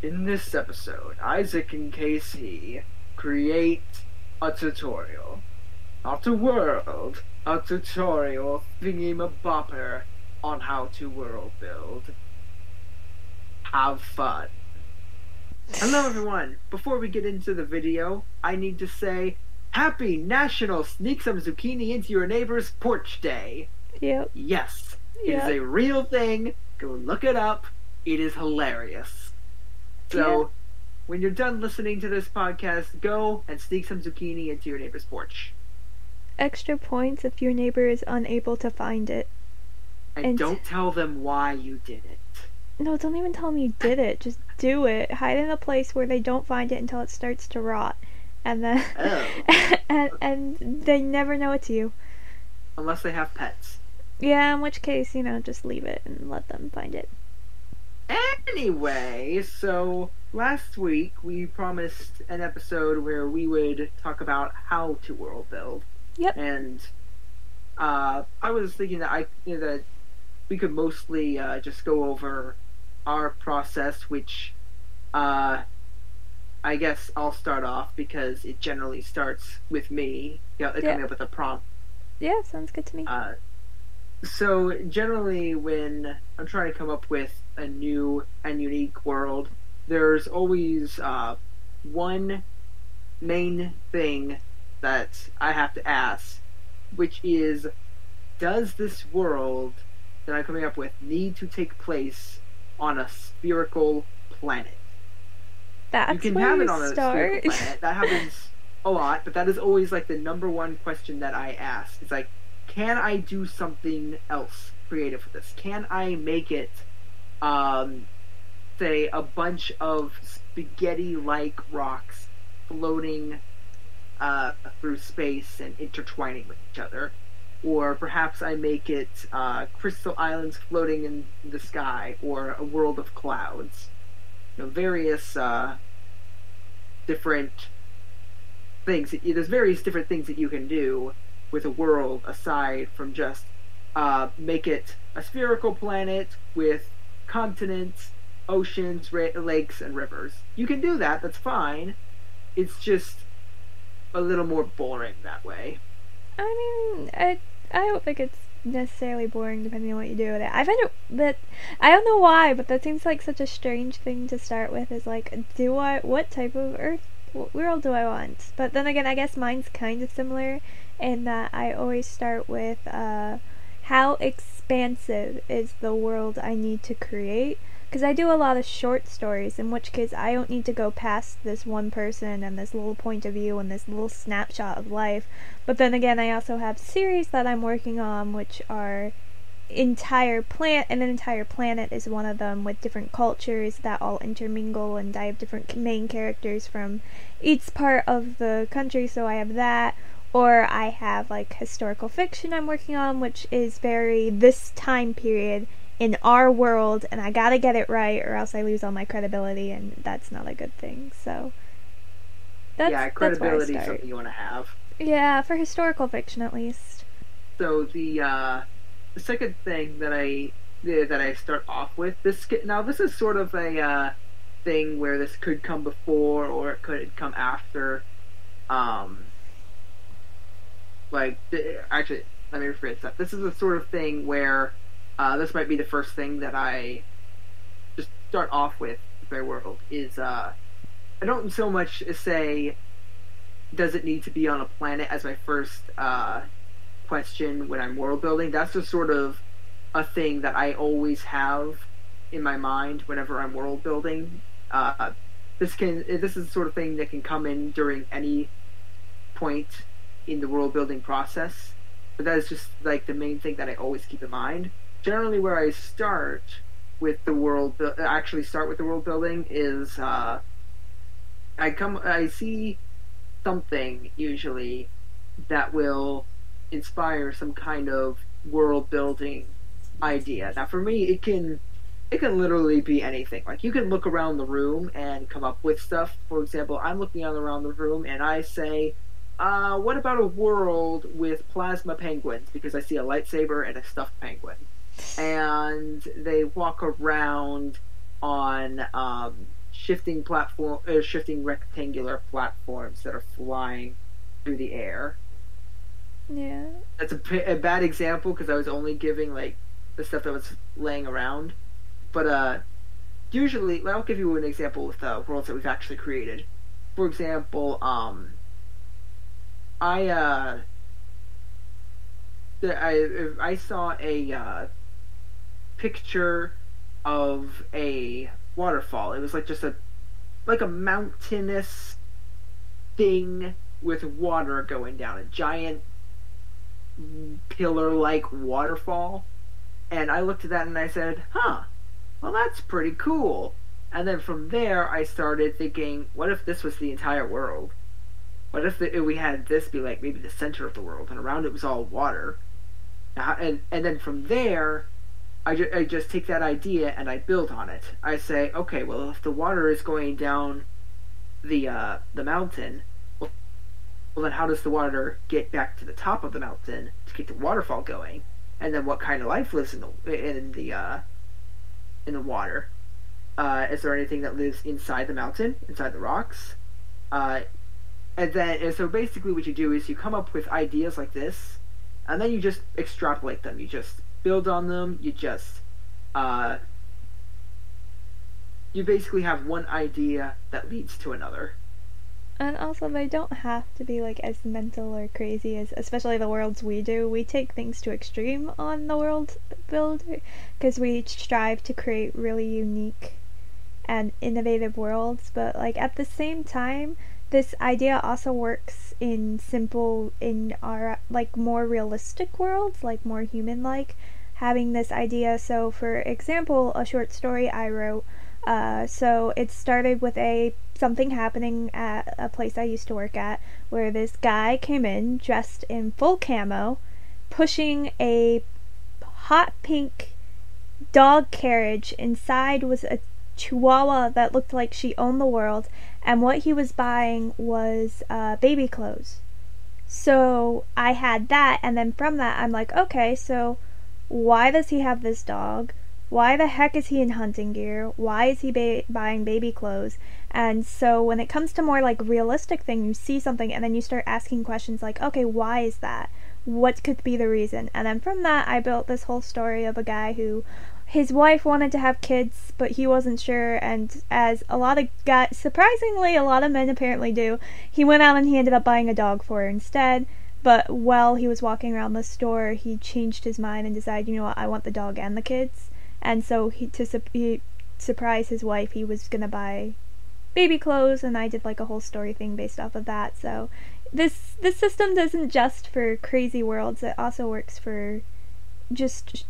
In this episode, Isaac and Casey create a tutorial. Not a world, a tutorial thingy-mabopper on how to world build. Have fun. Hello everyone! Before we get into the video, I need to say Happy National Sneak Some Zucchini Into Your Neighbor's Porch Day! Yep. Yes, it is Yep. a real thing. Go look it up. It is hilarious. So, when you're done listening to this podcast, go and sneak some zucchini into your neighbor's porch. Extra points if your neighbor is unable to find it. And don't tell them why you did it. No, don't even tell them you did it. Just do it. Hide in a place where they don't find it until it starts to rot. And then and they never know it's you. Unless they have pets. Yeah, in which case, just leave it and let them find it. Anyway, so last week we promised an episode where we would talk about how to world build. Yep. And I was thinking that that we could mostly just go over our process, which I guess I'll start off because it generally starts with me coming up with a prompt. Yeah, sounds good to me. So generally when I'm trying to come up with a new and unique world, there's always one main thing that I have to ask, which is, does this world that I'm coming up with need to take place on a spherical planet? That's you can where have you it on a start. spherical planet. That happens a lot, but that is always like the number one question that I ask. It's like, can I do something else creative with this? Can I make it, say, a bunch of spaghetti-like rocks floating through space and intertwining with each other? Or perhaps I make it crystal islands floating in the sky, or a world of clouds. Various different things. There's various different things that you can do with a world aside from just make it a spherical planet with continents, oceans, lakes, and rivers. You can do that, that's fine. It's just a little more boring that way. I mean, I don't think it's necessarily boring depending on what you do with it. I find it that, I don't know why, but that seems like such a strange thing to start with, is like, what type of world do I want? But then again, I guess mine's kind of similar in that I always start with how expansive is the world I need to create, because I do a lot of short stories, in which case I don't need to go past this one person and this little point of view and this little snapshot of life. But then again, I also have series that I'm working on, which are entire an entire planet is one of them, with different cultures that all intermingle, and I have different main characters from each part of the country, so I have that. Or I have like historical fiction I'm working on, which is very this time period in our world, and I gotta get it right or else I lose all my credibility, and that's not a good thing. So credibility that's is something you want to have. Yeah, for historical fiction at least. So the second thing that I start off with, this is sort of a thing where this could come before or it could come after. Actually, let me rephrase that. This is the sort of thing where this might be the first thing that I just start off with my world. Is I don't so much say, does it need to be on a planet as my first question when I'm world building. That's just sort of a thing that I always have in my mind whenever I'm world building. This is the sort of thing that can come in during any point in the world building process, but that is just like the main thing that I always keep in mind. Generally, where I start with the world building is I see something usually that will inspire some kind of world building idea. Now, for me, it can literally be anything. Like, you can look around the room and come up with stuff. For example, I'm looking around the room and I say, what about a world with plasma penguins? Because I see a lightsaber and a stuffed penguin. And they walk around on shifting rectangular platforms that are flying through the air. Yeah. That's a bad example because I was only giving like the stuff that was laying around. But usually, I'll give you an example with the worlds that we've actually created. For example, I I saw a picture of a waterfall. It was like just a mountainous thing with water going down, a giant pillar like waterfall. And I looked at that and I said, "Huh, well that's pretty cool." And then from there, I started thinking, what if this was the entire world? What if we had this be like maybe the center of the world, and around it was all water? And then from there, I just take that idea and I build on it. I say, okay, well, if the water is going down the mountain, well, then how does the water get back to the top of the mountain to keep the waterfall going? And then what kind of life lives in the water? Is there anything that lives inside the mountain, inside the rocks? And so basically what you do is you come up with ideas like this, and then you just extrapolate them. You just build on them. You basically have one idea that leads to another. And also, they don't have to be like as mental or crazy as, especially the worlds we do. We take things to extreme on the world builder because we strive to create really unique and innovative worlds. But like at the same time, this idea also works in our like more realistic worlds, like more human like. Having this idea. So, for example, a short story I wrote. So it started with something happening at a place I used to work at, where this guy came in dressed in full camo, pushing a hot pink dog carriage. Inside was a chihuahua that looked like she owned the world, and what he was buying was baby clothes. So I had that, and then from that I'm like, okay, so why does he have this dog? Why the heck is he in hunting gear? Why is he buying baby clothes? And so when it comes to more like realistic thing, you see something and then you start asking questions like, okay, why is that? What could be the reason? And then from that, I built this whole story of a guy who, his wife wanted to have kids, but he wasn't sure. And as a lot of guys, surprisingly, a lot of men apparently do, he went out and he ended up buying a dog for her instead. But while he was walking around the store, he changed his mind and decided, you know what, I want the dog and the kids. And so he surprise his wife, he was gonna buy baby clothes, and I did like a whole story thing based off of that. So this system doesn't just for crazy worlds; it also works for just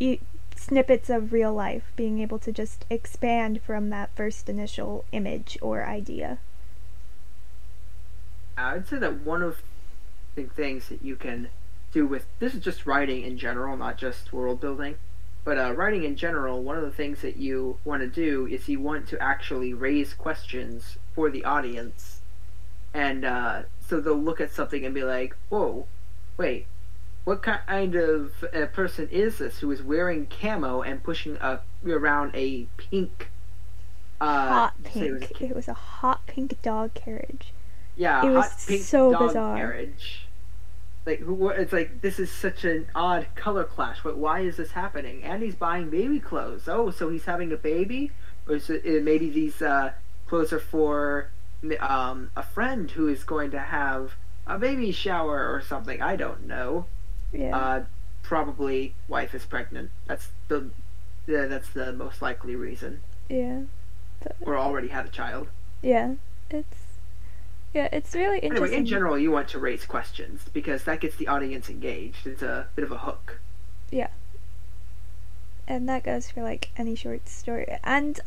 snippets of real life, being able to just expand from that first initial image or idea. I'd say that one of the things that you can do with this is just writing in general, not just world building. But writing in general, one of the things that you want to do is you want to actually raise questions for the audience. And so they'll look at something and be like, whoa, wait, what kind of a person is this who is wearing camo and pushing around a pink... hot pink. It was a hot pink dog carriage. Yeah, it hot was pink so dog bizarre. Carriage. Like, it's like, this is such an odd color clash, but why is this happening? And he's buying baby clothes. Oh, so he's having a baby? Or is it, maybe these clothes are for a friend who is going to have a baby shower or something. I don't know. Yeah. Probably wife is pregnant. That's the most likely reason. Yeah. Or already had a child. Yeah. It's really interesting. Anyway, in general, you want to raise questions because that gets the audience engaged. It's a bit of a hook. Yeah. And that goes for like any short story. And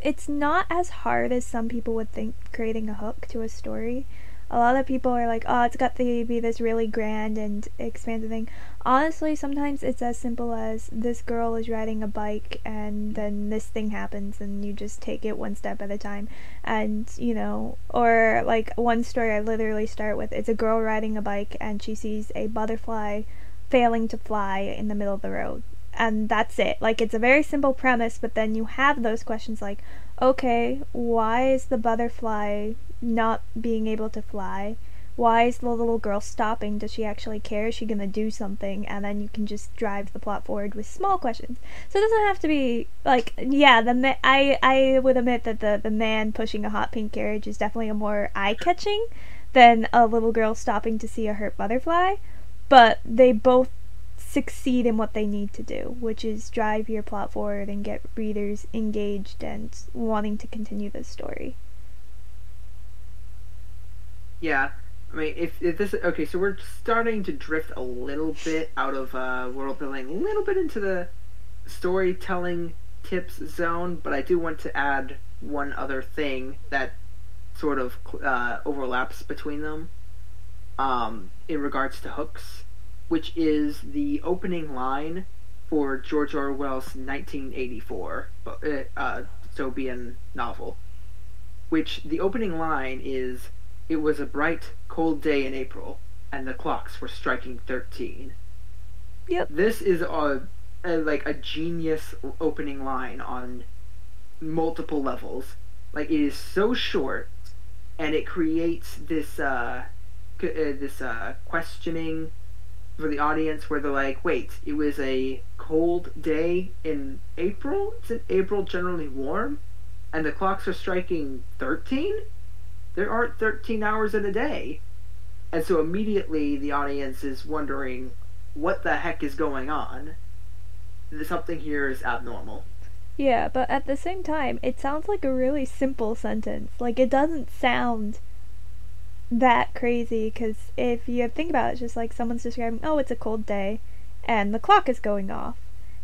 it's not as hard as some people would think creating a hook to a story. A lot of people are like, oh, it's got to be this really grand and expansive thing. Honestly, sometimes it's as simple as this girl is riding a bike and then this thing happens and you just take it one step at a time. And, or like one story I literally start with, it's a girl riding a bike and she sees a butterfly failing to fly in the middle of the road. And that's it. Like, it's a very simple premise, but then you have those questions like, okay, why is the butterfly not being able to fly? Why is the little girl stopping? Does she actually care? Is she gonna do something? And then you can just drive the plot forward with small questions. So it doesn't have to be like, yeah, I would admit that the man pushing a hot pink carriage is definitely a more eye catching than a little girl stopping to see a hurt butterfly. But they both succeed in what they need to do, which is drive your plot forward and get readers engaged and wanting to continue the story. Yeah. I mean, if this okay, so we're starting to drift a little bit out of world building, a little bit into the storytelling tips zone, but I do want to add one other thing that sort of overlaps between them in regards to hooks, which is the opening line for George Orwell's 1984 dystopian novel, which the opening line is, "It was a bright, cold day in April, and the clocks were striking 13." Yep. This is like a genius opening line on multiple levels. Like, it is so short, and it creates this questioning for the audience where they're like, wait, it was a cold day in April? Isn't April generally warm? And the clocks are striking 13? There aren't 13 hours in a day. And so immediately the audience is wondering, what the heck is going on? Something here is abnormal. Yeah, but at the same time, it sounds like a really simple sentence. Like, it doesn't sound that crazy, because if you think about it, it's just like someone's describing, oh, it's a cold day, and the clock is going off.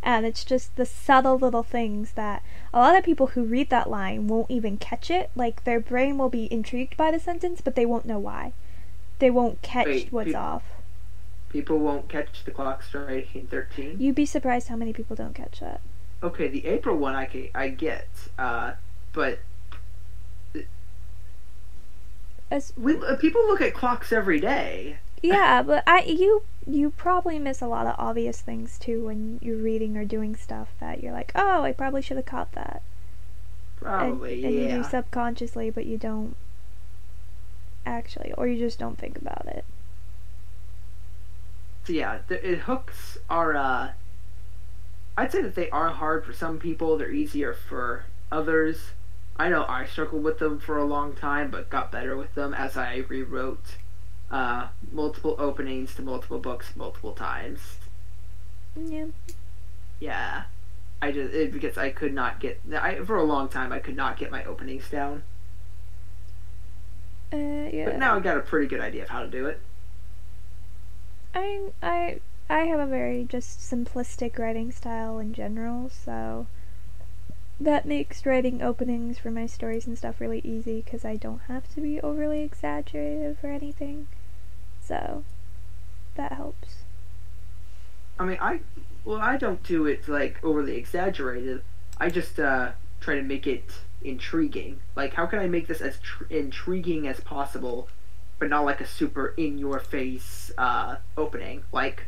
And it's just the subtle little things that a lot of people who read that line won't even catch it. Like, their brain will be intrigued by the sentence, but they won't know why. They won't catch what's off. People won't catch the clock striking 13? You'd be surprised how many people don't catch that. Okay, the April one I get, but people look at clocks every day. Yeah, but you probably miss a lot of obvious things too when you're reading or doing stuff that you're like, oh, I probably should have caught that. Probably, and yeah. you do subconsciously, but you don't actually, or you just don't think about it. So yeah, hooks are, I'd say that they are hard for some people, they're easier for others. I know I struggled with them for a long time, but got better with them as I rewrote multiple openings to multiple books multiple times. Yeah. Yeah. Because I could not for a long time I could not get my openings down. Yeah. But now I got a pretty good idea of how to do it. I have a very just simplistic writing style in general, so that makes writing openings for my stories and stuff really easy because I don't have to be overly exaggerative or anything. So that helps. I mean, I don't do it like overly exaggerated. I just try to make it intriguing. Like, how can I make this as intriguing as possible, but not like a super in-your-face opening, like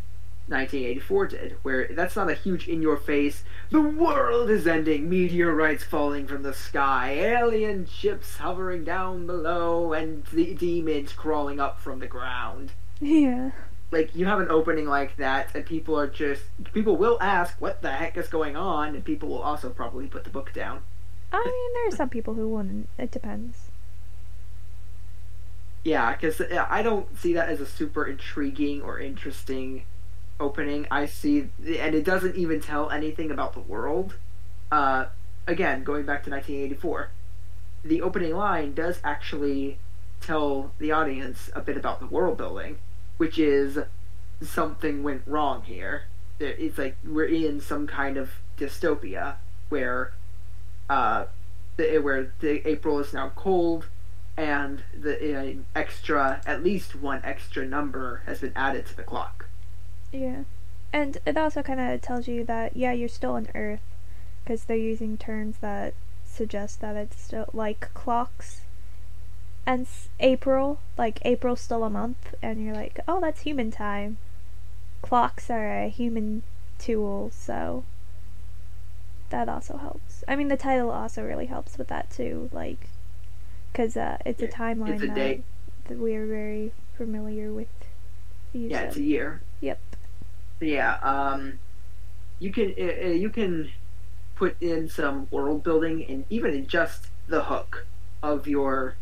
1984 did, where that's not a huge in-your-face, the world is ending, meteorites falling from the sky, alien ships hovering down below, and the demons crawling up from the ground. Yeah. Like, you have an opening like that, and people will ask what the heck is going on, and people will also probably put the book down. I mean, there are some people who wouldn't. It depends. Yeah, because I don't see that as a super intriguing or interesting opening. I see, and it doesn't even tell anything about the world. Again, going back to 1984, the opening line does actually tell the audience a bit about the world building, which is something went wrong here. It's like we're in some kind of dystopia where the April is now cold, and the at least one extra number has been added to the clock. Yeah, and it also kind of tells you that, yeah, you're still on Earth, because they're using terms that suggest that it's still like clocks. And April, like April's still a month, and you're like, oh, that's human time. Clocks are a human tool, so that also helps. I mean, the title also really helps with that too, like, because it's a Yeah, it's timeline a that, day. we are very familiar with the use Yeah, it's of. a year. Yep. Yeah. You can put in some world building, and even in just the hook of your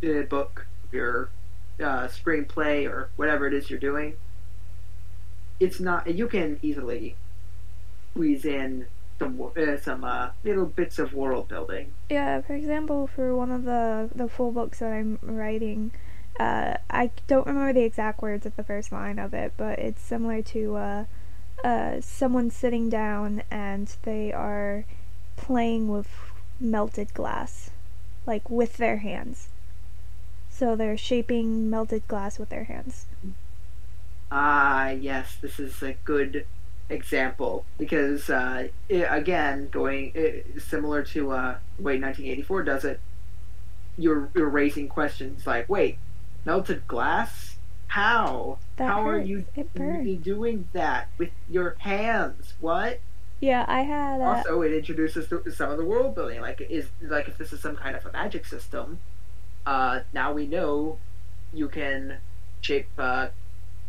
book, your screenplay, or whatever it is you're doing. It's not. You can easily squeeze in some little bits of world building. Yeah, for example, for one of the full books that I'm writing, I don't remember the exact words of the first line of it, but it's similar to someone sitting down and they are playing with melted glass, like with their hands. So they're shaping melted glass with their hands. Ah, yes, this is a good example because again, going similar to the way 1984 does it, you're raising questions like, wait, melted glass? How? That How are hurts. you It burns. doing that with your hands? What? Yeah, I had a. Also, it introduces some of the world building. Like if this is some kind of a magic system. Now we know you can shape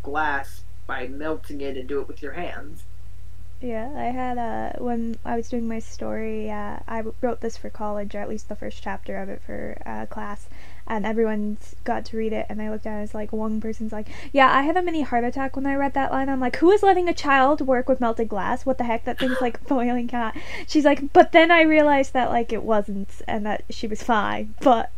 glass by melting it and do it with your hands. Yeah, I had a when I was doing my story. I wrote this for college, or at least the first chapter of it for class, and everyone got to read it. And I looked at it as like one person's like, "Yeah, I had a mini heart attack when I read that line." I'm like, "Who is letting a child work with melted glass? What the heck? That thing's like boiling hot." She's like, "But then I realized that like it wasn't, and that she was fine." But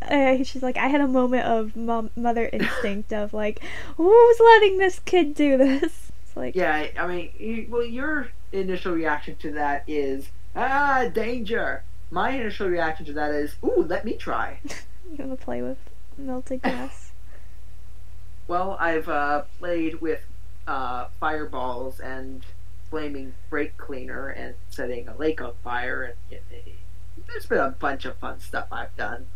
she's like, "I had a moment of mother instinct of like, who's letting this kid do this?" It's like, Yeah, I mean, well, your initial reaction to that is danger. My initial reaction to that is, ooh, let me try. you wanna play with melted glass? Well, I've played with fireballs and flaming brake cleaner and setting a lake on fire, and there's been a bunch of fun stuff I've done.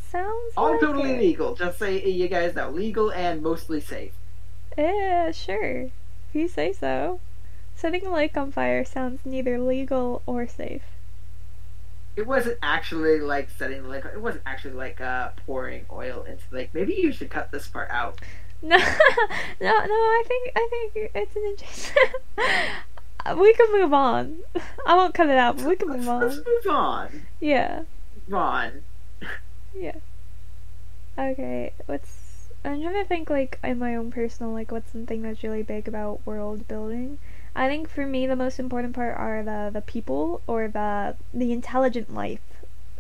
Sounds All like totally it. legal. Just so you guys know, legal and mostly safe. Yeah, sure. If you say so. Setting a lake on fire sounds neither legal or safe. It wasn't actually like setting the lake. It wasn't actually like pouring oil into the lake. Maybe you should cut this part out. No, no, no. I think it's an interesting. We can move on. I won't cut it out, but we can move Let's on. move on. Yeah, Ron. yeah. Okay, what's I'm trying to think like in my own personal like what's something that's really big about world building. I think for me the most important part are the people or the intelligent life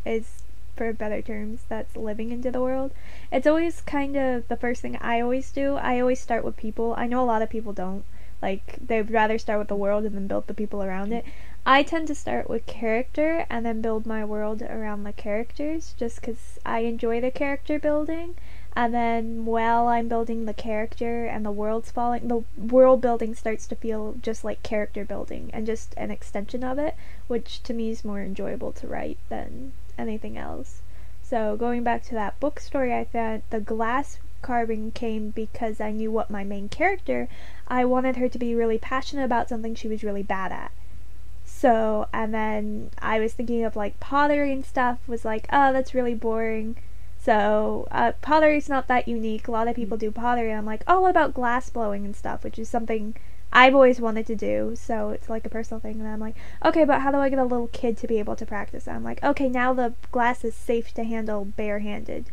is for better terms that's living into the world. It's always kind of the first thing I always do. I always start with people. I know a lot of people don't. Like they'd rather start with the world and then build the people around it. I tend to start with character and then build my world around the characters just cuz I enjoy the character building. And then while I'm building the character and the world's falling, the world building starts to feel just like character building and just an extension of it, which to me is more enjoyable to write than anything else. So going back to that book story, I thought the glass carving came because I knew what my main character, I wanted her to be really passionate about something she was really bad at. So, and then I was thinking of like pottery and stuff, was like, oh, that's really boring. So, pottery's not that unique. A lot of people do pottery, and I'm like, oh, what about glass blowing and stuff, which is something I've always wanted to do. So, it's like a personal thing. And I'm like, okay, but how do I get a little kid to be able to practice? And I'm like, okay, now the glass is safe to handle barehanded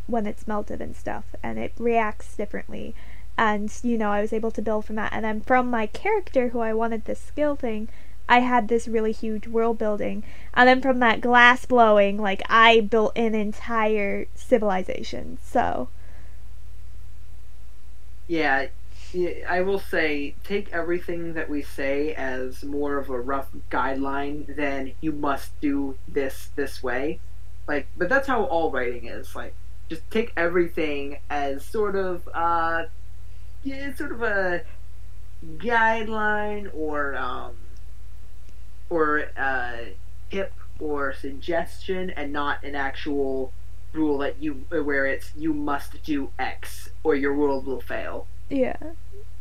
when it's melted and stuff, and it reacts differently. And, I was able to build from that. And then from my character, who I wanted this skill thing, I had this really huge world building. And then from that glass blowing, like, I built an entire civilization. So. Yeah, I will say, take everything that we say as more of a rough guideline than you must do this way. Like, but that's how all writing is. Like, just take everything as sort of a guideline or tip or suggestion, and not an actual rule that you where it's you must do X or your world will fail. Yeah.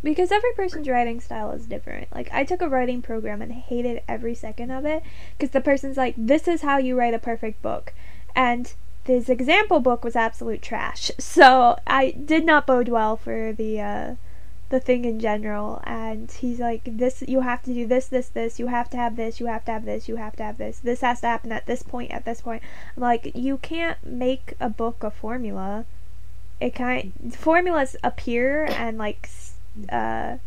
Because every person's writing style is different. Like, I took a writing program and hated every second of it because the person's like, this is how you write a perfect book. And this example book was absolute trash. So I did not bode well for the thing in general. And he's like, this, you have to do this, you have to have this, you have to have this, you have to have this has to happen at this point, at this point. I'm like, you can't make a book a formula. Formulas appear and like uh,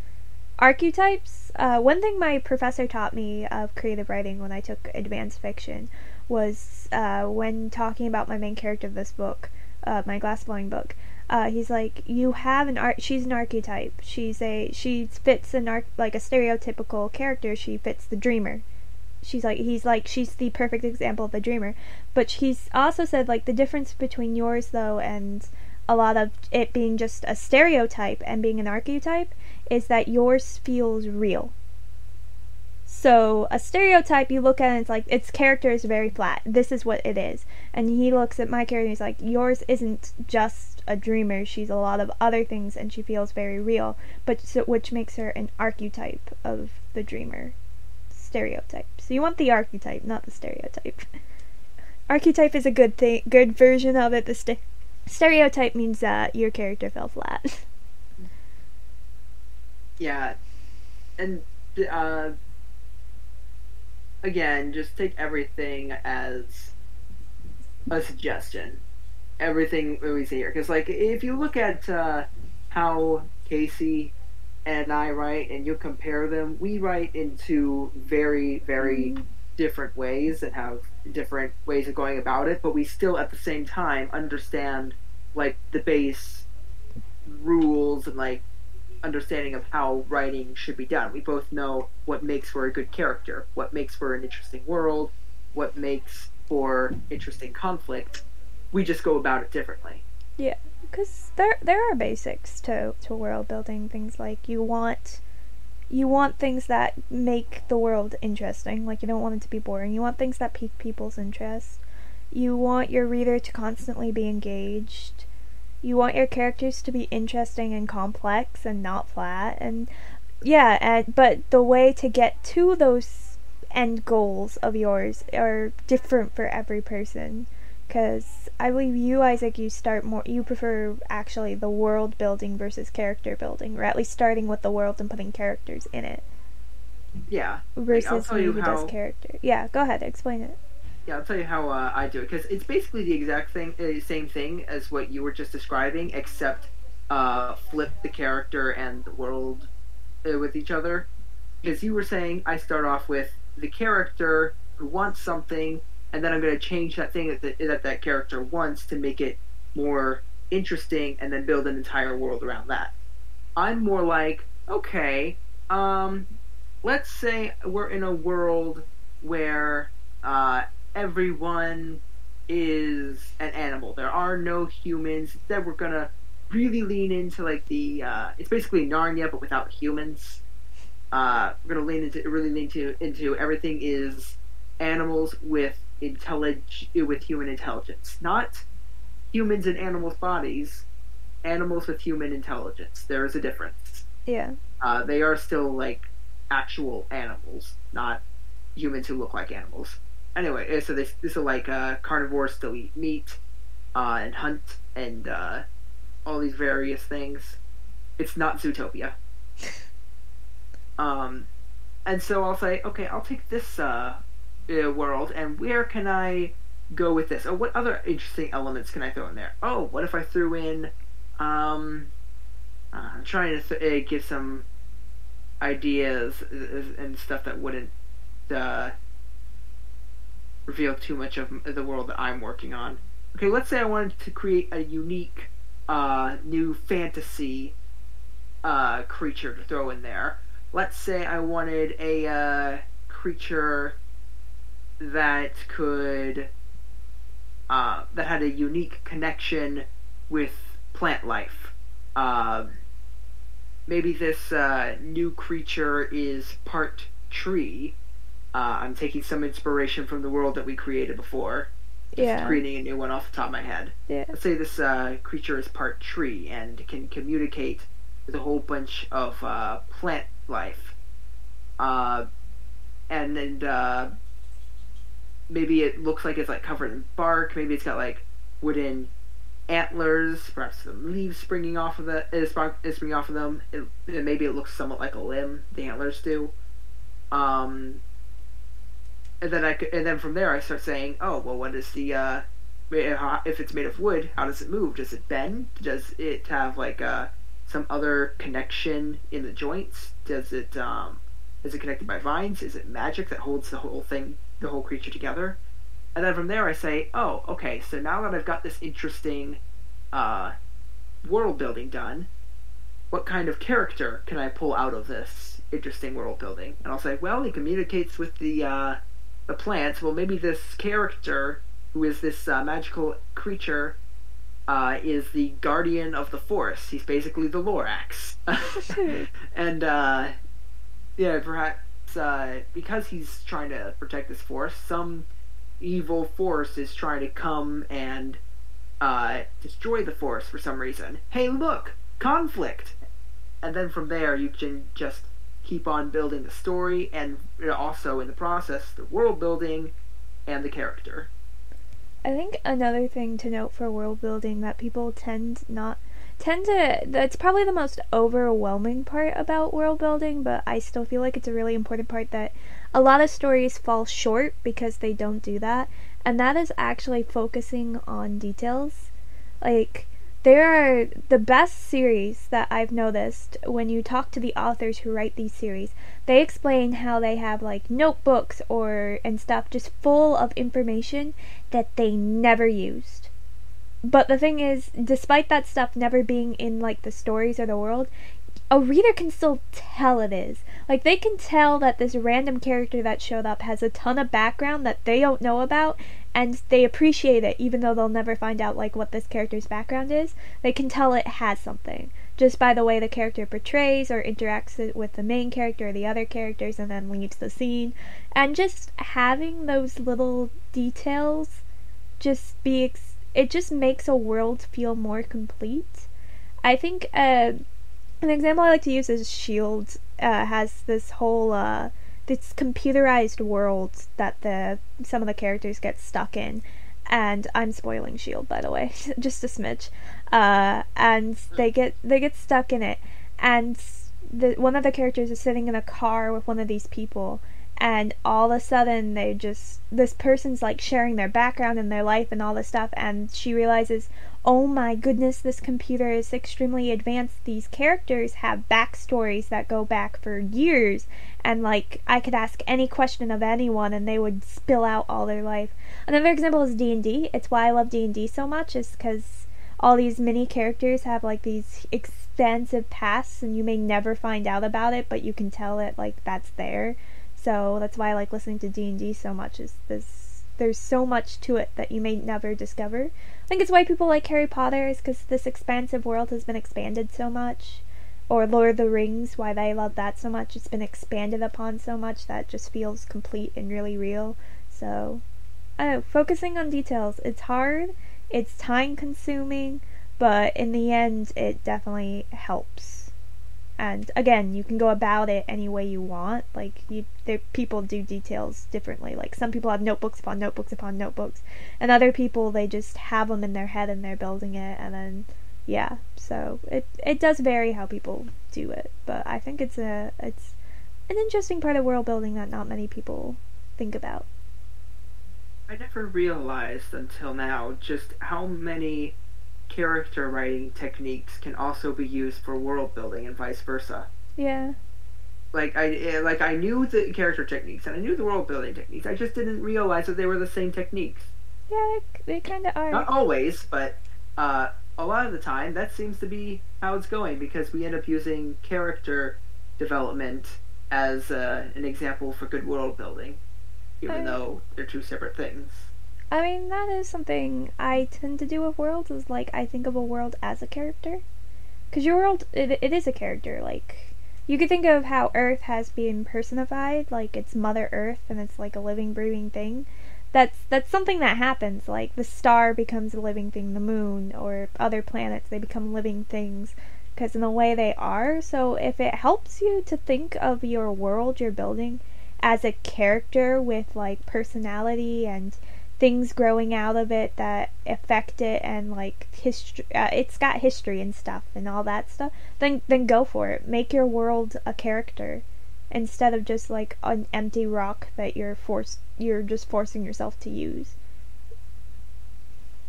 archetypes. One thing my professor taught me of creative writing when I took advanced fiction was when talking about my main character of this book, my glass blowing book. He's like, you have she's an archetype. She fits like a stereotypical character. She fits the dreamer. She's the perfect example of the dreamer. But he's also said like the difference between yours though and a lot of it being just a stereotype and being an archetype is that yours feels real. So a stereotype, you look at it, it's like its character is very flat. This is what it is. And he looks at my character and he's like, yours isn't just a dreamer. She's a lot of other things and she feels very real. Which makes her an archetype of the dreamer stereotype. So you want the archetype, not the stereotype. Archetype is a good version of it. The stereotype means that your character fell flat. Yeah, and again, just take everything as a suggestion. Everything that we say here, because like if you look at how Cassie and I write, and you compare them, we write in two very, very different ways and have different ways of going about it, but we still at the same time understand like the base rules and like understanding of how writing should be done. We both know what makes for a good character, what makes for an interesting world, what makes for interesting conflict. We just go about it differently. Yeah, because there are basics to world building. Things like you want things that make the world interesting. Like you don't want it to be boring. You want things that pique people's interest. You want your reader to constantly be engaged. You want your characters to be interesting and complex and not flat. And yeah, but the way to get to those end goals of yours are different for every person. Because I believe you, Isaac, you prefer actually the world building versus character building, or at least starting with the world and putting characters in it. Yeah. Versus me who does character. Yeah, go ahead, explain it. Yeah, I'll tell you how I do it, because it's basically the exact same thing as what you were just describing, except flip the character and the world with each other. Because you were saying I start off with the character who wants something, and then I'm going to change that thing that character wants to make it more interesting, and then build an entire world around that. I'm more like, okay, let's say we're in a world where everyone is an animal. There are no humans. Instead, we're gonna really lean into like it's basically Narnia but without humans. We're gonna really lean into everything is animals with human intelligence, not humans in animals' bodies. Animals with human intelligence. There is a difference. Yeah. They are still like actual animals, not humans who look like animals. Anyway, so this are like carnivores, still eat meat and hunt and all these various things. It's not Zootopia. And so I'll say, okay, I'll take this world, and where can I go with this? Oh, what other interesting elements can I throw in there? Oh, what if I threw in? I'm trying to give some ideas and stuff that wouldn't reveal too much of the world that I'm working on. Okay, let's say I wanted to create a unique new fantasy creature to throw in there. Let's say I wanted a creature that could that had a unique connection with plant life. Maybe this new creature is part tree. I'm taking some inspiration from the world that we created before. Just creating a new one off the top of my head. Yeah. Let's say this creature is part tree and can communicate with a whole bunch of plant life, uh, and maybe it looks like it's like covered in bark. Maybe it's got like wooden antlers, perhaps some leaves springing off of is springing off of them. Maybe it looks somewhat like a limb. The antlers do. Um, and then from there I start saying, oh well, what is the if it's made of wood, how does it move? Does it bend? Does it have like some other connection in the joints? Is it connected by vines? Is it magic that holds the whole thing, the whole creature together? And then from there I say, oh, okay, so now that I've got this interesting uh, world building done, what kind of character can I pull out of this interesting world building? And I'll say, well, he communicates with the plants. Well, maybe this character, who is this magical creature, is the guardian of the forest. He's basically the Lorax. And yeah, perhaps because he's trying to protect this forest, some evil force is trying to come and destroy the forest for some reason. Hey, look, conflict. And then from there, you can just keep on building the story, and also in the process, the world building and the character. I think another thing to note for world building that people tend to that's probably the most overwhelming part about world building, but I still feel like it's a really important part that a lot of stories fall short because they don't do that, and that is actually focusing on details. Like, there are the best series that I've noticed when you talk to the authors who write these series. They explain how they have like notebooks or and stuff just full of information that they never used. But the thing is, despite that stuff never being in like the stories or the world, a reader can still tell it is. Like, they can tell that this random character that showed up has a ton of background that they don't know about, and they appreciate it even though they'll never find out like what this character's background is. They can tell it has something just by the way the character portrays or interacts with the main character or the other characters and then leaves the scene. And just having those little details it just makes a world feel more complete. I think an example I like to use is Shield has this whole this computerized world that some of the characters get stuck in, and I'm spoiling Shield, by the way, just a smidge. And they get stuck in it, and one of the characters is sitting in a car with one of these people, and all of a sudden this person's like sharing their background and their life and all this stuff, and she realizes, oh my goodness, this computer is extremely advanced. These characters have backstories that go back for years, and like I could ask any question of anyone and they would spill out all their life. Another example is D&D. It's why I love D&D so much, is because all these mini characters have like these expansive pasts and you may never find out about it, but you can tell it like that's there. So that's why I like listening to D&D so much, is there's so much to it that you may never discover. I think it's why people like Harry Potter, is because this expansive world has been expanded so much. Or Lord of the Rings, why they love that so much. It's been expanded upon so much that it just feels complete and really real. So, I don't know, focusing on details. It's hard, it's time consuming, but in the end, it definitely helps. And again, you can go about it any way you want. Like, people do details differently. Like, some people have notebooks upon notebooks upon notebooks, and other people, they just have them in their head and they're building it, and then yeah. So it does vary how people do it, but I think it's an interesting part of world building that not many people think about. I never realized until now just how many character writing techniques can also be used for world building and vice versa. Yeah. I knew the character techniques and I knew the world building techniques. I just didn't realize that they were the same techniques. Yeah, they kind of are. Not always, but a lot of the time that seems to be how it's going, because we end up using character development as an example for good world building, even though they're two separate things. I mean, that is something I tend to do with worlds, is like I think of a world as a character. Because your world, it is a character. Like, you could think of how Earth has been personified, like it's Mother Earth and it's like a living, breathing thing. That's something that happens, like the star becomes a living thing, the moon, or other planets, they become living things. because in a way they are. So if it helps you to think of your world you're building as a character with like personality and things growing out of it that affect it, and like history, it's got history and stuff and all that stuff, then go for it. Make your world a character instead of just like an empty rock that you're just forcing yourself to use.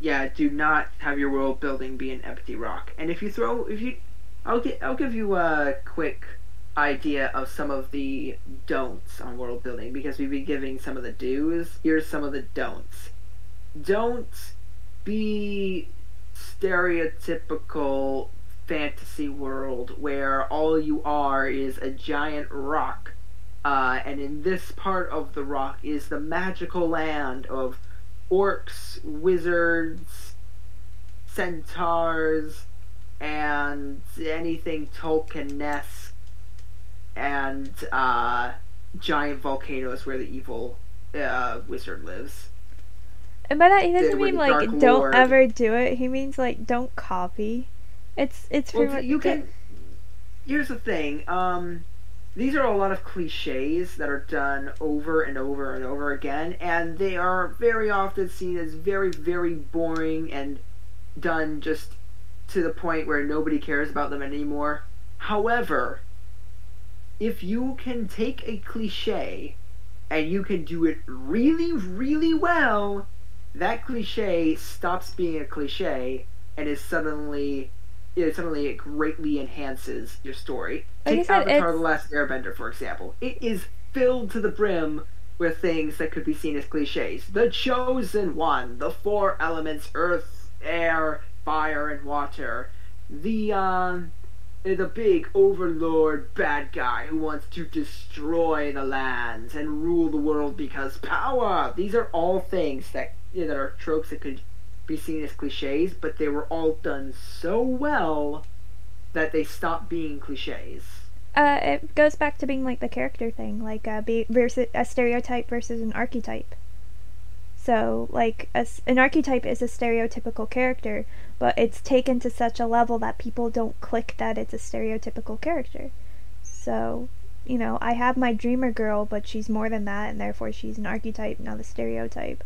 Yeah, do not have your world building be an empty rock. And if you, I'll give you a quick idea of some of the don'ts on world building because we've been giving some of the do's. Here's some of the don'ts. Don't be stereotypical fantasy world where all you are is a giant rock. And in this part of the rock is the magical land of orcs, wizards, centaurs, and anything Tolkien-esque, and giant volcanoes where the evil wizard lives. And by that he doesn't Where mean the like Dark don't Lord. ever do it. He means like don't copy. It's pretty Well, much you can. Here's the thing. These are a lot of cliches that are done over and over and over again, and they are very often seen as very, very boring and done just to the point where nobody cares about them anymore. However, if you can take a cliche and you can do it really, really well, that cliche stops being a cliche and is suddenly it greatly enhances your story. Like I Take said, Avatar: it's The Last Airbender, for example. It is filled to the brim with things that could be seen as cliches. The Chosen One, the four elements: earth, air, fire, and water. The big overlord bad guy who wants to destroy the lands and rule the world because power. These are all things that that are tropes that could be seen as cliches, but they were all done so well that they stopped being cliches. it goes back to being like the character thing, like be versus a stereotype versus an archetype. So, like, an archetype is a stereotypical character, but it's taken to such a level that people don't click that it's a stereotypical character. So, I have my dreamer girl, but she's more than that, and therefore she's an archetype, not a stereotype.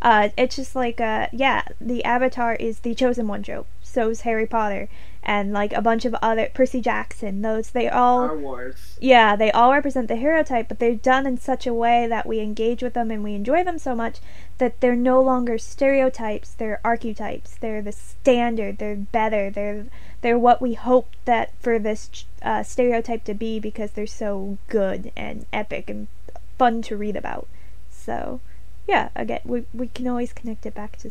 It's just like, yeah, the Avatar is the chosen one trope. So's Harry Potter, and like a bunch of other Percy Jackson. They all Star Wars. yeah, they all represent the hero type, but they're done in such a way that we engage with them and we enjoy them so much that they're no longer stereotypes, they're archetypes. They're the standard, they're better, they're what we hope that for this stereotype to be because they're so good and epic and fun to read about. So, yeah, again, we can always connect it back to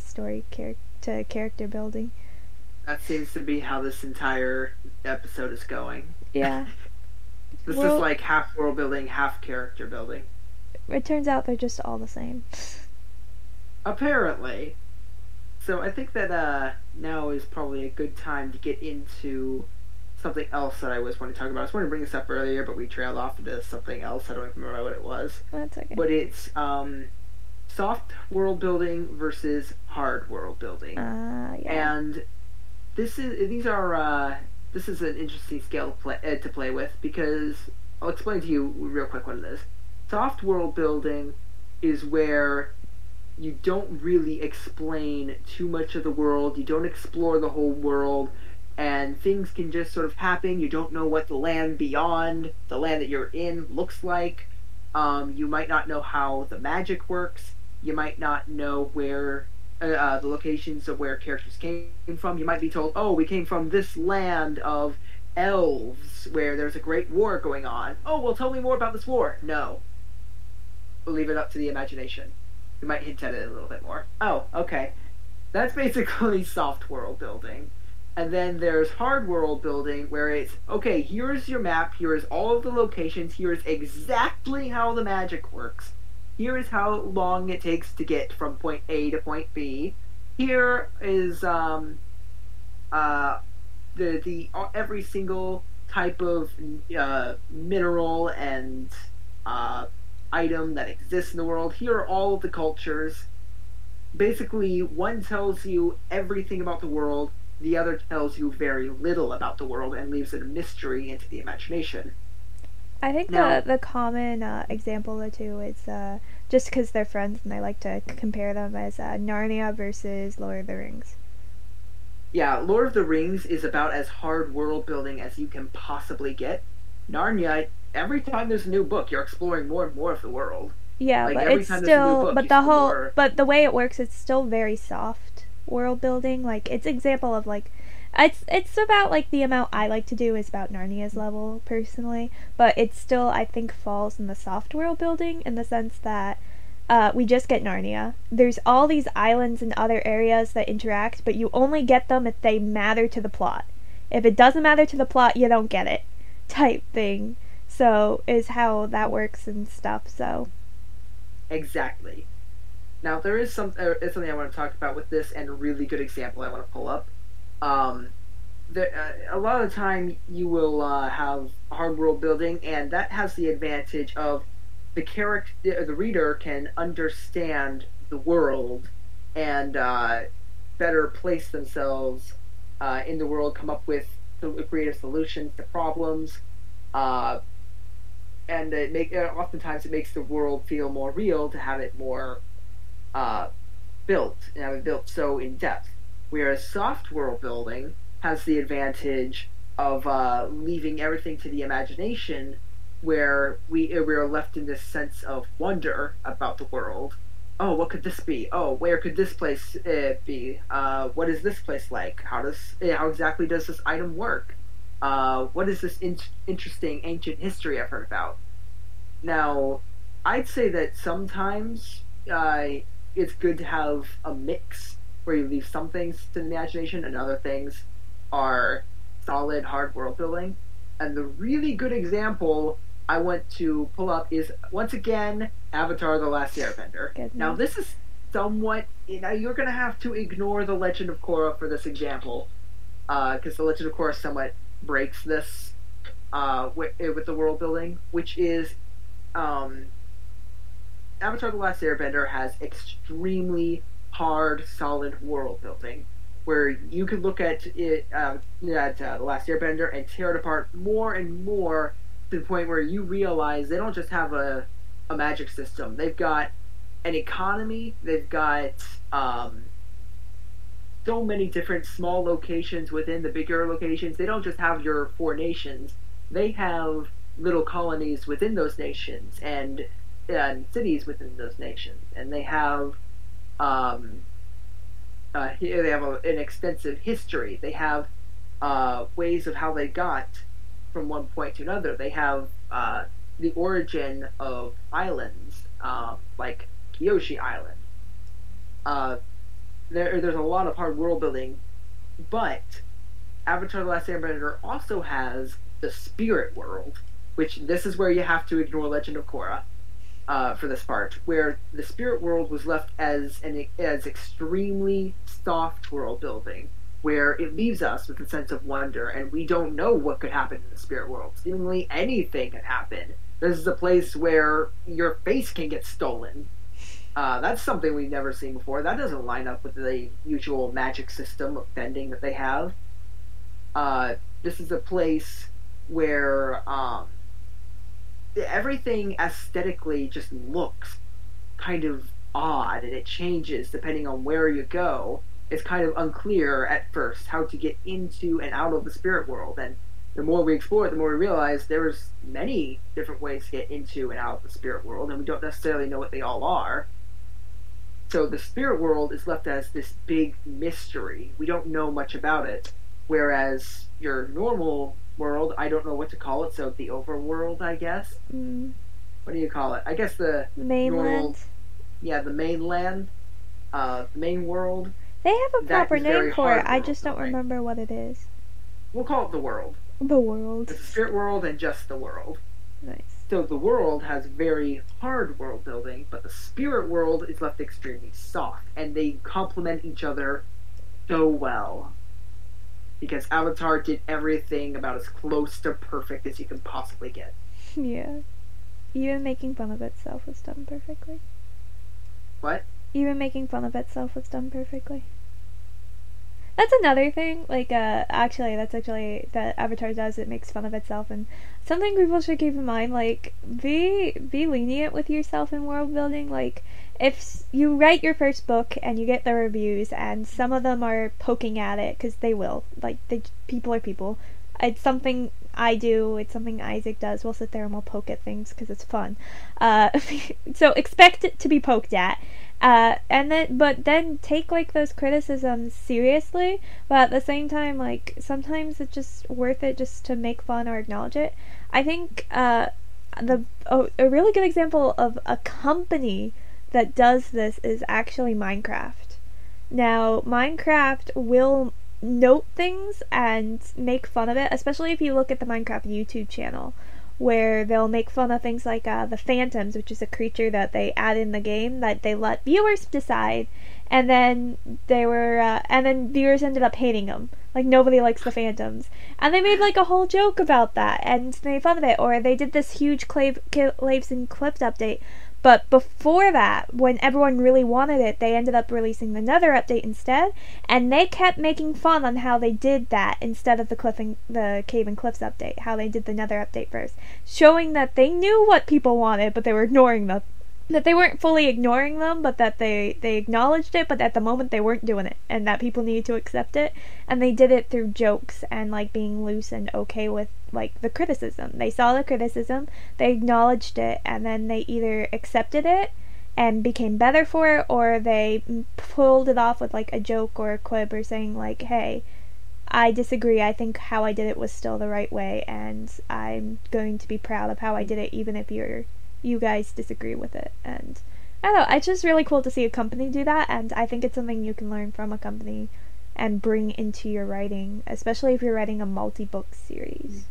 to character building. That seems to be how this entire episode is going. Yeah. This Well, is like half world building, half character building. it turns out they're just all the same. Apparently. So I think that now is probably a good time to get into something else that I was wanting to talk about. I was wanting to bring this up earlier, but we trailed off into something else. I don't even remember what it was. That's okay. But it's soft world building versus hard world building. Yeah. And this is an interesting scale to play with because I'll explain to you real quick what it is. Soft world building is where you don't really explain too much of the world, you don't explore the whole world, and things can just sort of happen. You don't know what the land beyond the land that you're in looks like. You might not know how the magic works. You might not know where the locations of where characters came from. You might be told, oh, we came from this land of elves where there's a great war going on. Oh, well, tell me more about this war. No. We'll leave it up to the imagination. We might hint at it a little bit more. Oh, okay. That's basically soft world building. And then there's hard world building where it's, okay, here's your map, here's all of the locations, here's exactly how the magic works. Here is how long it takes to get from point A to point B. Here is the every single type of mineral and item that exists in the world. Here are all of the cultures. Basically, one tells you everything about the world. the other tells you very little about the world and leaves it a mystery into the imagination. I think Now, the common example though too is just because they're friends and I like to compare them as Narnia versus Lord of the Rings. yeah, Lord of the Rings is about as hard world building as you can possibly get. Narnia, every time there's a new book, you're exploring more and more of the world. Yeah, Like but every it's time there's a new still book, you see more. but the way it works, it's still very soft world building. Like it's example of like it's about like the amount I like to do is about Narnia's level personally, but it still I think falls in the soft world building in the sense that we just get Narnia. There's all these islands and other areas that interact, but you only get them if they matter to the plot. If it doesn't matter to the plot, you don't get it, type thing. So is how that works and stuff. So Exactly. Now there is something I want to talk about with this, and a really good example I want to pull up. Um, a lot of the time you will have hard world building, and that has the advantage of the reader can understand the world and better place themselves in the world, come up with creative solutions to problems, uh, and oftentimes it makes the world feel more real to have it more uh, built and have it built so in depth. Whereas soft world building has the advantage of leaving everything to the imagination, where we're left in this sense of wonder about the world. Oh, what could this be? Oh, where could this place be? What is this place like? How exactly does this item work? What is this interesting ancient history I've heard about? Now, I'd say that sometimes it's good to have a mix where you leave some things to the imagination and other things are solid hard world building. And the really good example I want to pull up is once again Avatar: The Last Airbender. Now goodness. this is somewhat you're going to have to ignore the Legend of Korra for this example because the Legend of Korra somewhat breaks this with the world building, which is um, Avatar: The Last Airbender has extremely hard, solid world building, where you could look at it at The Last Airbender and tear it apart more and more to the point where you realize they don't just have a magic system. They've got an economy. They've got so many different small locations within the bigger locations. They don't just have your four nations. They have little colonies within those nations and cities within those nations, and they have here they have an extensive history. They have ways of how they got from one point to another. They have the origin of islands, like Kyoshi Island. Uh, there's a lot of hard world building, but Avatar: The Last Airbender also has the spirit world, which this is where you have to ignore Legend of Korra for this part, where the spirit world was left as extremely soft world building, where it leaves us with a sense of wonder, and we don't know what could happen in the spirit world. Seemingly anything can happen. This is a place where your face can get stolen. That's something we've never seen before. That doesn't line up with the usual magic system of bending that they have. This is a place where everything aesthetically just looks kind of odd, and it changes depending on where you go. It's kind of unclear at first how to get into and out of the spirit world, and the more we explore it, the more we realize there's many different ways to get into and out of the spirit world, and we don't necessarily know what they all are. So the spirit world is left as this big mystery. We don't know much about it, whereas your normal world, I don't know what to call it, so the overworld, I guess. Mm. What do you call it? I guess the Mainland. normal, yeah, the mainland, the main world. They have a That proper is very name for it. hard I world just don't building. remember what it is. We'll call it the world. The world. It's the spirit world and just the world. Nice. So the world has very hard world building, but the spirit world is left extremely soft, and they complement each other so well. Because Avatar did everything about as close to perfect as you can possibly get. Yeah. Even making fun of itself was done perfectly. What? Even making fun of itself was done perfectly. That's another thing. Like, actually, that's actually that Avatar does. It makes fun of itself, and something people should keep in mind. Like, be lenient with yourself in world building. Like, if you write your first book and you get the reviews, and some of them are poking at it because they will. Like, people are people. It's something I do. It's something Isaac does. We'll sit there and we'll poke at things because it's fun. Uh, so expect it to be poked at. But then take like those criticisms seriously, but at the same time, like sometimes it's just worth it just to make fun or acknowledge it. I think a really good example of a company that does this is actually Minecraft. Now, Minecraft will note things and make fun of it, especially if you look at the Minecraft YouTube channel, where they'll make fun of things like the phantoms, which is a creature that they add in the game that they let viewers decide, and then and then viewers ended up hating them. Like nobody likes the phantoms, and they made like a whole joke about that and made fun of it. Or they did this huge Claves and Clips update. But before that, when everyone really wanted it, they ended up releasing another update instead, and they kept making fun on how they did that instead of the Cave and Cliffs update, how they did another update first, showing that they knew what people wanted, but they were ignoring them. That they weren't fully ignoring them, but that they acknowledged it, but at the moment they weren't doing it, and that people needed to accept it, and they did it through jokes and like being loose and okay with like the criticism. They saw the criticism, they acknowledged it, and then they either accepted it and became better for it, or they pulled it off with like a joke or a quib or saying like, hey, I disagree, I think how I did it was still the right way, and I'm going to be proud of how I did it even if you guys disagree with it. And I don't know, it's just really cool to see a company do that, and I think it's something you can learn from a company and bring into your writing, especially if you're writing a multi-book series.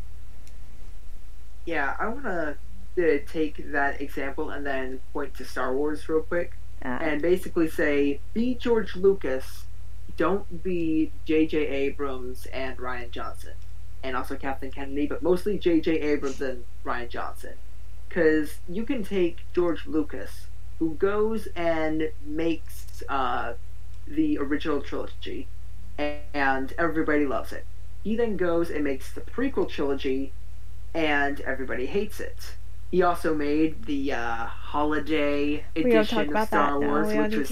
Yeah, I want to take that example and then point to Star Wars real quick and basically say, be George Lucas, don't be J.J. Abrams and Rian Johnson, and also Kathleen Kennedy, but mostly J.J. Abrams and Rian Johnson. Because you can take George Lucas, who goes and makes the original trilogy, and everybody loves it. He then goes and makes the prequel trilogy, and everybody hates it. He also made the holiday edition of Star Wars, which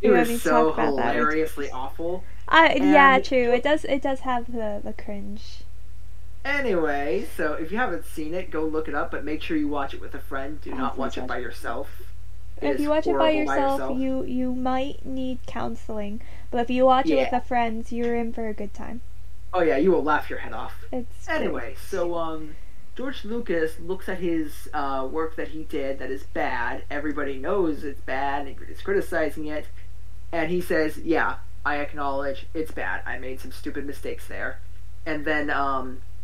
was so hilariously awful. Yeah, true. It does have the cringe. Anyway, so if you haven't seen it, go look it up, but make sure you watch it with a friend. Do not watch it by yourself. If you watch it by yourself, you might need counseling. But if you watch it with a friend, you're in for a good time. Oh yeah, you will laugh your head off. Anyway, so George Lucas looks at his work that he did that is bad. Everybody knows it's bad, and he's criticizing it. And he says, yeah, I acknowledge it's bad. I made some stupid mistakes there. And then,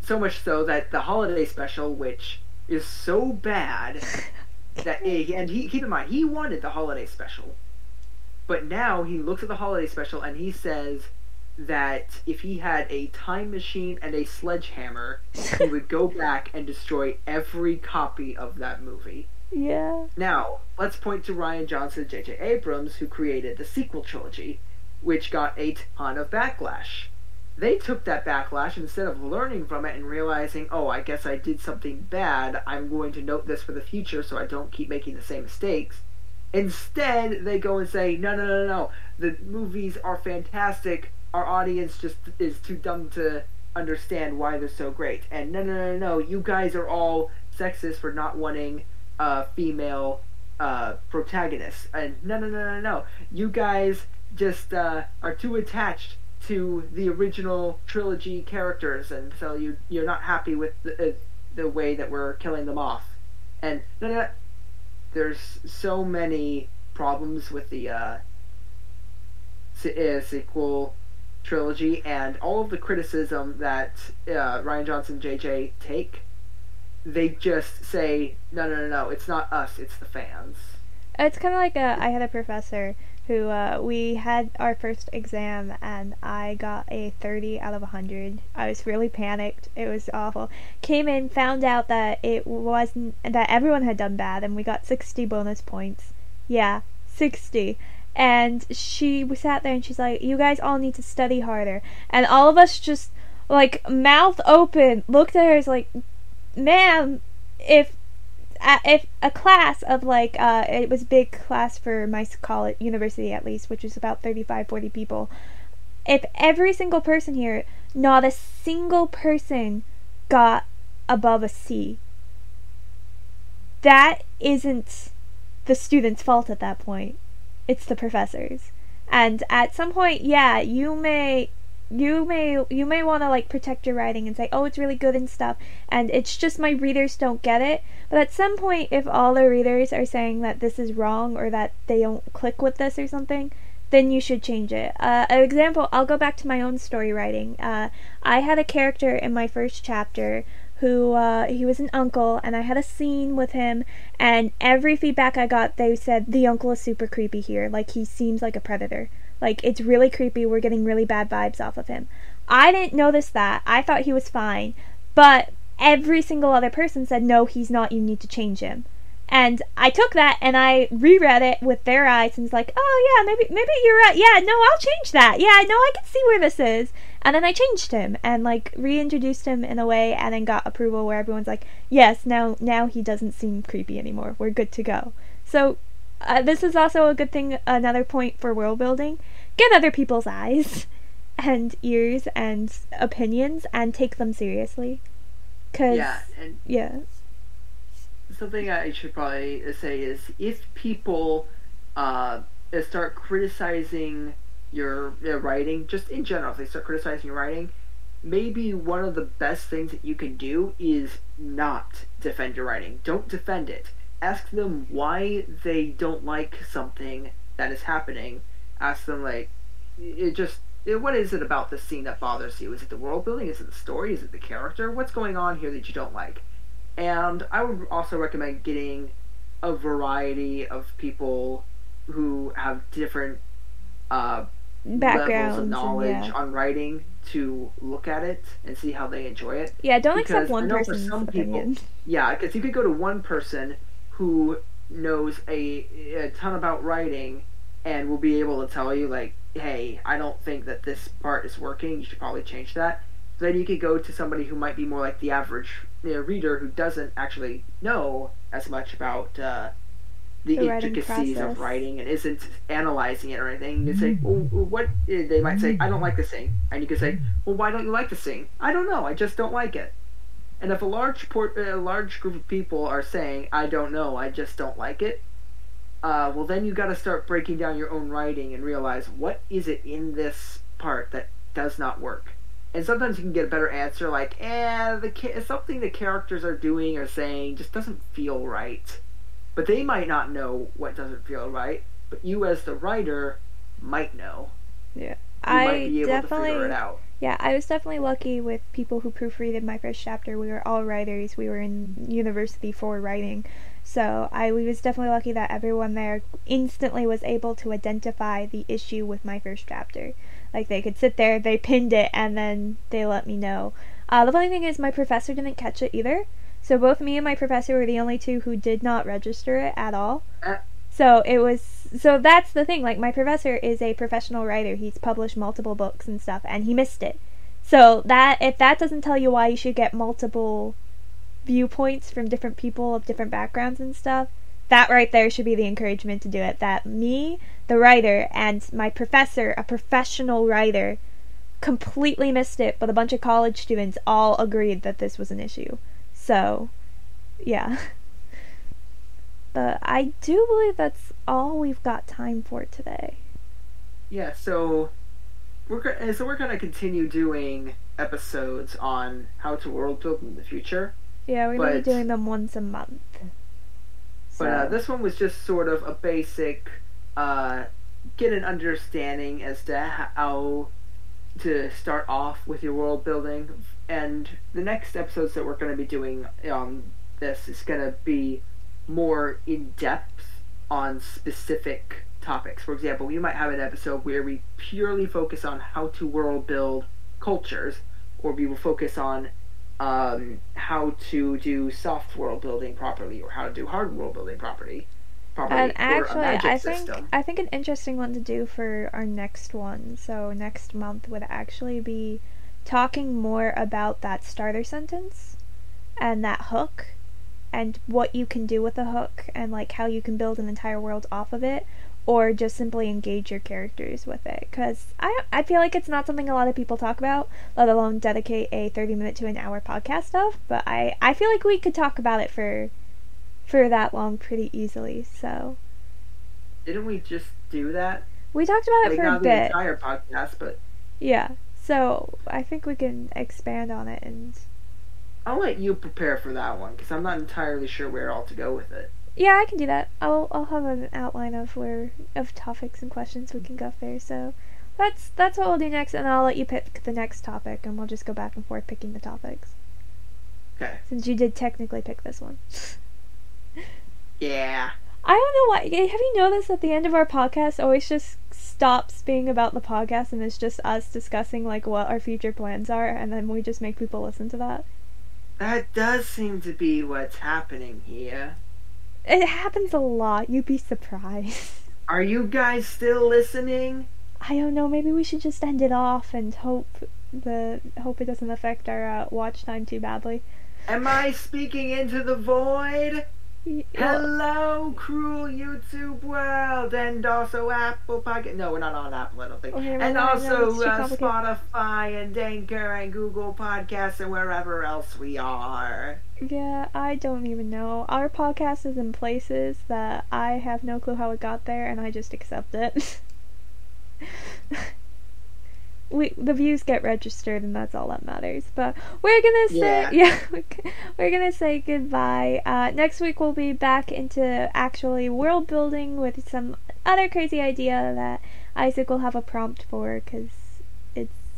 so much so that the holiday special, which is so bad that and he keep in mind he wanted the holiday special, but now he looks at the holiday special and he says that if he had a time machine and a sledgehammer, he would go back and destroy every copy of that movie. Yeah. Now let's point to Rian Johnson and J.J. Abrams, who created the sequel trilogy, which got a ton of backlash. They took that backlash, instead of learning from it and realizing, oh, I guess I did something bad, I'm going to note this for the future so I don't keep making the same mistakes. Instead, they go and say, no, the movies are fantastic, our audience just is too dumb to understand why they're so great. And no, you guys are all sexist for not wanting female protagonists. And no, you guys just are too attached to the original trilogy characters, and so you're not happy with the way that we're killing them off. And there's so many problems with the sequel trilogy, and all of the criticism that Rian Johnson and JJ take, they just say, no, it's not us, it's the fans. It's kind of like I had a professor who we had our first exam and I got a 30 out of 100. I was really panicked. It was awful. Came in, found out that it wasn't, that everyone had done bad, and we got 60 bonus points. Yeah, 60. and she sat there and she's like, "You guys all need to study harder." And all of us just like mouth open looked at her as like, "Ma'am, if a class of like it was a big class for my college university at least, which was about 35, 40 people, if every single person here, not a single person got above a C, that isn't the student's fault at that point. It's the professors. And at some point, yeah, you may want to like protect your writing and say, "Oh, it's really good and stuff, and it's just my readers don't get it." But at some point, if all the readers are saying that this is wrong or that they don't click with this or something, then you should change it. An example, I'll go back to my own story writing. I had a character in my first chapter who he was an uncle, and I had a scene with him, and every feedback I got, they said the uncle is super creepy here, like he seems like a predator, like it's really creepy, we're getting really bad vibes off of him. I didn't notice that. I thought he was fine, but every single other person said, "No, he's not, you need to change him." And I took that and I reread it with their eyes and was like, "Oh yeah, maybe you're right. Yeah, no, I'll change that. Yeah, no, I can see where this is." And then I changed him and like reintroduced him in a way, and then got approval where everyone's like, "Yes, now he doesn't seem creepy anymore. We're good to go." So this is also a good thing, another point for world building. Get other people's eyes and ears and opinions and take them seriously. Cause yeah. Something I should probably say is, if people start criticizing your writing, just in general, if they start criticizing your writing, maybe one of the best things that you can do is not defend your writing. Don't defend it. Ask them why they don't like something that is happening. Ask them, like, what is it about this scene that bothers you? Is it the world building? Is it the story? Is it the character? What's going on here that you don't like? And I would also recommend getting a variety of people who have different levels of knowledge on writing to look at it and see how they enjoy it. Yeah, don't accept one person's opinion. Yeah, because you could go to one person who knows a ton about writing and will be able to tell you, like, "Hey, I don't think that this part is working. You should probably change that." Then you could go to somebody who might be more like the average reader, who doesn't actually know as much about the intricacies of writing and isn't analyzing it or anything. You say, "Well, what?" They might say, "I don't like this scene," and you could say, "Well, why don't you like the scene?" "I don't know. I just don't like it." And if a large group of people are saying, "I don't know. I just don't like it," well, then you got to start breaking down your own writing and realize, what is it in this part that does not work. And sometimes you can get a better answer, like, something the characters are doing or saying just doesn't feel right. But they might not know what doesn't feel right, but you as the writer might know. Yeah. You might be able to figure it out. Yeah, I was definitely lucky with people who proofreaded my first chapter. We were all writers. We were in university for writing. So I was definitely lucky that everyone there instantly was able to identify the issue with my first chapter. Like, they could sit there, they pinned it, and then they let me know. The funny thing is, my professor didn't catch it either. So both me and my professor were the only two who did not register it at all. So that's the thing. Like, my professor is a professional writer. He's published multiple books and stuff, and he missed it. So if that doesn't tell you why you should get multiple viewpoints from different people of different backgrounds and stuff, that right there should be the encouragement to do it. That me, the writer, and my professor, a professional writer, completely missed it, but a bunch of college students all agreed that this was an issue. So, yeah. But I do believe that's all we've got time for today. Yeah, so we're going to continue doing episodes on how to world build in the future. Yeah, we're going to be doing them once a month. So. But this one was just sort of a basic, get an understanding as to how to start off with your world building. And the next episodes that we're going to be doing this is going to be more in-depth on specific topics. For example, we might have an episode where we purely focus on how to world build cultures, or we will focus on how to do soft world building properly, or how to do hard world building properly. probably, And or a actually, magic system. I think an interesting one to do for our next one, so next month, would actually be talking more about that starter sentence and that hook and what you can do with the hook and like how you can build an entire world off of it, or just simply engage your characters with it, because I feel like it's not something a lot of people talk about, let alone dedicate a 30-minute to an hour podcast of, but I feel like we could talk about it for that long pretty easily. So Didn't we just do that? we talked about it Like, for a not the bit. entire podcast, but Yeah, so I think we can expand on it. And I'll let you prepare for that one, because I'm not entirely sure where all to go with it. yeah, I can do that. I'll have an outline of topics and questions we can go through. So that's what we'll do next, and I'll let you pick the next topic, and we'll just go back and forth picking the topics. Okay. Since you did technically pick this one. Yeah. I don't know why. Have you noticed that the end of our podcast always just stops being about the podcast and it's just us discussing like what our future plans are, and then we just make people listen to that? That does seem to be what's happening here. It happens a lot. You'd be surprised. Are you guys still listening? I don't know. Maybe we should just end it off and hope it doesn't affect our watch time too badly. Am I speaking into the void? Hello, cruel YouTube world, and also Apple Podcast. No, we're not on Apple, I don't think. Okay, and no, also it's too complicated. Spotify and Anchor and Google Podcasts and wherever else we are. Yeah, I don't even know. Our podcast is in places that I have no clue how it got there, and I just accept it. The views get registered, and that's all that matters. But we're gonna say goodbye. Next week we'll be back into actually world building with some other crazy idea that Isaac will have a prompt for, because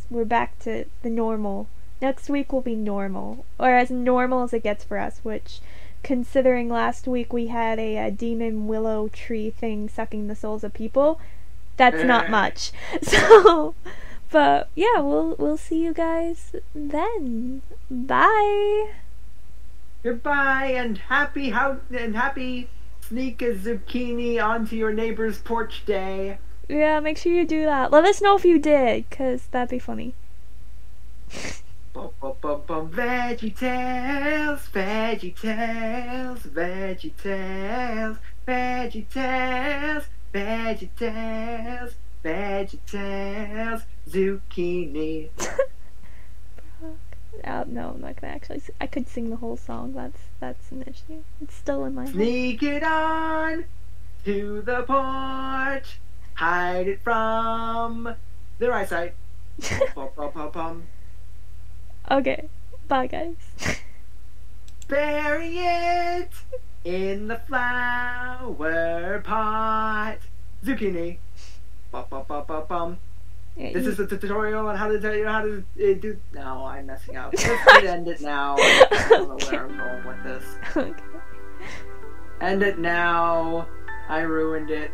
we're back to the normal. Next week will be normal, or as normal as it gets for us. Which, considering last week we had a demon willow tree thing sucking the souls of people, that's not much. So. But yeah, we'll see you guys then. Bye. Goodbye, and happy sneak a zucchini onto your neighbor's porch day. Yeah, make sure you do that. Let us know if you did, 'cause that'd be funny. Veggie Tales, Veggie Tales, Veggie Tales, Veggie Tales, Veggie Tales, Veggie Tales, zucchini. No, I'm not gonna actually. I could sing the whole song. That's an issue. It's still in my head. Sneak it on to the porch. Hide it from their eyesight. Okay, bye guys. Bury it in the flower pot. Zucchini. Yeah, This is a tutorial on how to tell you how to do. No, I'm messing up. Let's end it now. I don't know where I'm going with this. Okay. End it now. I ruined it.